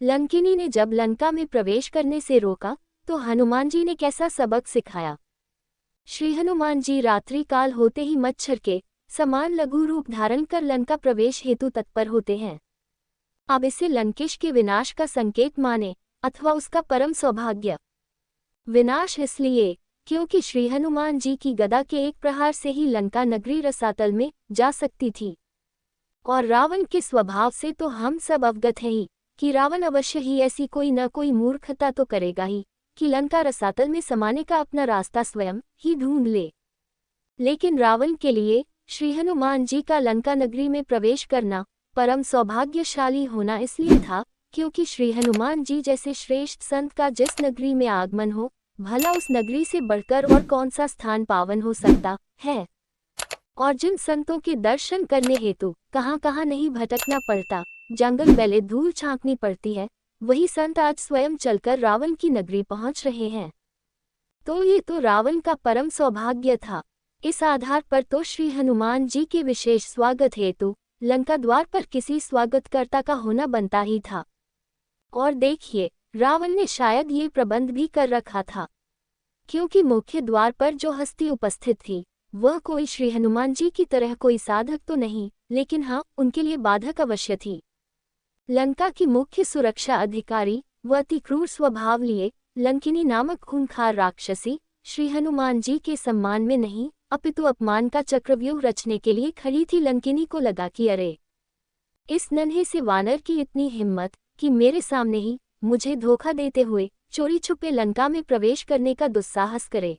लंकिनी ने जब लंका में प्रवेश करने से रोका तो हनुमान जी ने कैसा सबक सिखाया। श्री हनुमान जी रात्रि काल होते ही मच्छर के समान लघु रूप धारण कर लंका प्रवेश हेतु तत्पर होते हैं। अब इसे लंकेश के विनाश का संकेत माने अथवा उसका परम सौभाग्य। विनाश इसलिए क्योंकि श्री हनुमान जी की गदा के एक प्रहार से ही लंका नगरी रसातल में जा सकती थी। और रावण के स्वभाव से तो हम सब अवगत हैं ही कि रावण अवश्य ही ऐसी कोई न कोई मूर्खता तो करेगा ही कि लंका रसातल में समाने का अपना रास्ता स्वयं ही ढूंढ ले। लेकिन रावण के लिए श्री हनुमान जी का लंका नगरी में प्रवेश करना परम सौभाग्यशाली होना इसलिए था क्योंकि श्री हनुमान जी जैसे श्रेष्ठ संत का जिस नगरी में आगमन हो, भला उस नगरी से बढ़कर और कौन सा स्थान पावन हो सकता है। और जिन संतों के दर्शन करने हेतु कहाँ कहाँ नहीं भटकना पड़ता, जंगल बैले धूल छांकनी पड़ती है, वही संत आज स्वयं चलकर रावण की नगरी पहुंच रहे हैं। तो ये तो रावण का परम सौभाग्य था। इस आधार पर तो श्री हनुमान जी के विशेष स्वागत हेतु लंका द्वार पर किसी स्वागतकर्ता का होना बनता ही था। और देखिए, रावण ने शायद ये प्रबंध भी कर रखा था, क्योंकि मुख्य द्वार पर जो हस्ती उपस्थित थी वह कोई श्री हनुमान जी की तरह कोई साधक तो नहीं, लेकिन हाँ, उनके लिए बाधक अवश्य थी। लंका की मुख्य सुरक्षा अधिकारी व अति क्रूर स्वभाव लिए लंकिनी नामक खूंखार राक्षसी श्री हनुमान जी के सम्मान में नहीं अपितु अपमान का चक्रव्यूह रचने के लिए खड़ी थी। लंकिनी को लगा कि अरे, इस नन्हे से वानर की इतनी हिम्मत कि मेरे सामने ही मुझे धोखा देते हुए चोरी छुपे लंका में प्रवेश करने का दुस्साहस करे।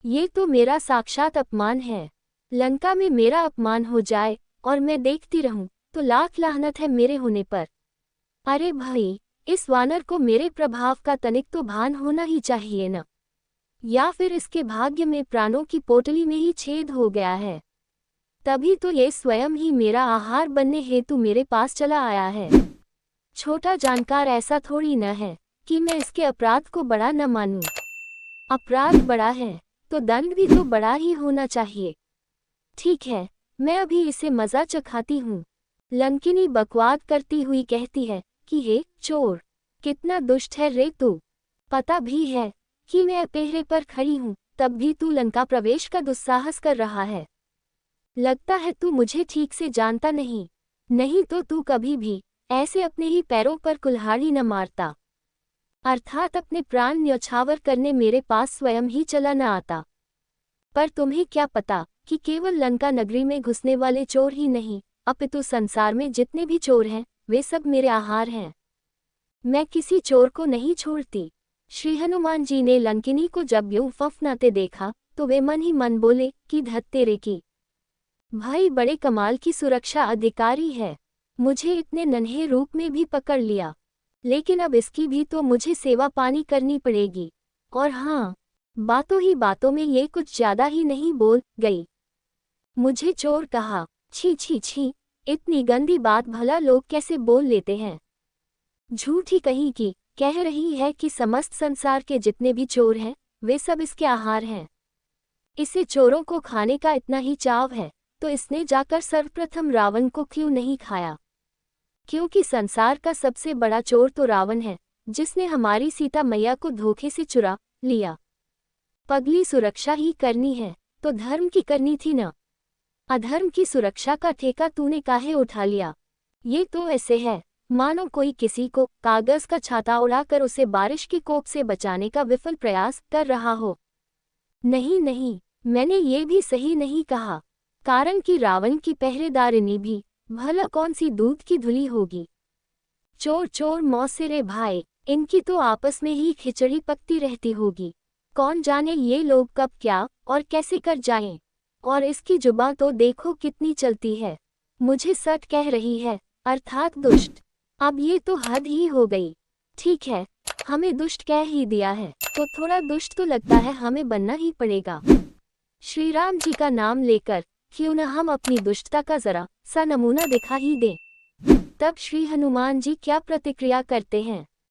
ये तो मेरा साक्षात अपमान है। लंका में मेरा अपमान हो जाए और मैं देखती रहूं तो लाख लाहनत है मेरे होने पर। अरे भाई, इस वानर को मेरे प्रभाव का तनिक तो भान होना ही चाहिए न, या फिर इसके भाग्य में प्राणों की पोटली में ही छेद हो गया है, तभी तो ये स्वयं ही मेरा आहार बनने हेतु मेरे पास चला आया है। छोटा जानकार ऐसा थोड़ी न है कि मैं इसके अपराध को बड़ा न मानूं। अपराध बड़ा है तो दंड भी तो बड़ा ही होना चाहिए। ठीक है, मैं अभी इसे मजा चखाती हूँ। लंकिनी बकवाद करती हुई कहती है कि हे चोर, कितना दुष्ट है रे तू। पता भी है कि मैं पहरे पर खड़ी हूँ, तब भी तू लंका प्रवेश का दुस्साहस कर रहा है। लगता है तू मुझे ठीक से जानता नहीं तो तू कभी भी ऐसे अपने ही पैरों पर कुल्हाड़ी न मारता, अर्थात अपने प्राण न्यौछावर करने मेरे पास स्वयं ही चला न आता। पर तुम्हें क्या पता कि केवल लंका नगरी में घुसने वाले चोर ही नहीं अपितु संसार में जितने भी चोर हैं वे सब मेरे आहार हैं। मैं किसी चोर को नहीं छोड़ती। श्री हनुमान जी ने लंकिनी को जब यूं फफनाते देखा तो वे मन ही मन बोले कि धत तेरे की, भाई बड़े कमाल की सुरक्षा अधिकारी है, मुझे इतने नन्हे रूप में भी पकड़ लिया, लेकिन अब इसकी भी तो मुझे सेवा पानी करनी पड़ेगी। और हाँ, बातों ही बातों में ये कुछ ज्यादा ही नहीं बोल गई। मुझे चोर कहा, छी छी छी, इतनी गंदी बात भला लोग कैसे बोल लेते हैं। झूठी कहीं की कह रही है कि समस्त संसार के जितने भी चोर हैं वे सब इसके आहार हैं। इसे चोरों को खाने का इतना ही चाव है तो इसने जाकर सर्वप्रथम रावण को क्यों नहीं खाया, क्योंकि संसार का सबसे बड़ा चोर तो रावण है, जिसने हमारी सीता मैया को धोखे से चुरा लिया। पगली सुरक्षा ही करनी है तो धर्म की करनी थी न, अधर्म की सुरक्षा का ठेका तूने काहे उठा लिया। ये तो ऐसे है मानो कोई किसी को कागज का छाता उड़ाकर उसे बारिश की कोप से बचाने का विफल प्रयास कर रहा हो। नहीं, मैंने ये भी सही नहीं कहा, कारण कि रावण की पहरेदारिनी भी भला कौन सी दूध की धुली होगी। चोर चोर मौसेरे भाई, इनकी तो आपस में ही खिचड़ी पकती रहती होगी। कौन जाने ये लोग कब क्या और कैसे कर जाएं। और इसकी जुबान तो देखो कितनी चलती है, मुझे सट कह रही है, अर्थात दुष्ट। अब ये तो हद ही हो गई। ठीक है, हमें दुष्ट कह ही दिया है तो थोड़ा दुष्ट तो लगता है हमें बनना ही पड़ेगा। श्री राम जी का नाम लेकर क्यों न हम अपनी दुष्टता का जरा सा नमूना दिखा ही दें। तब श्री हनुमान जी क्या प्रतिक्रिया करते हैं।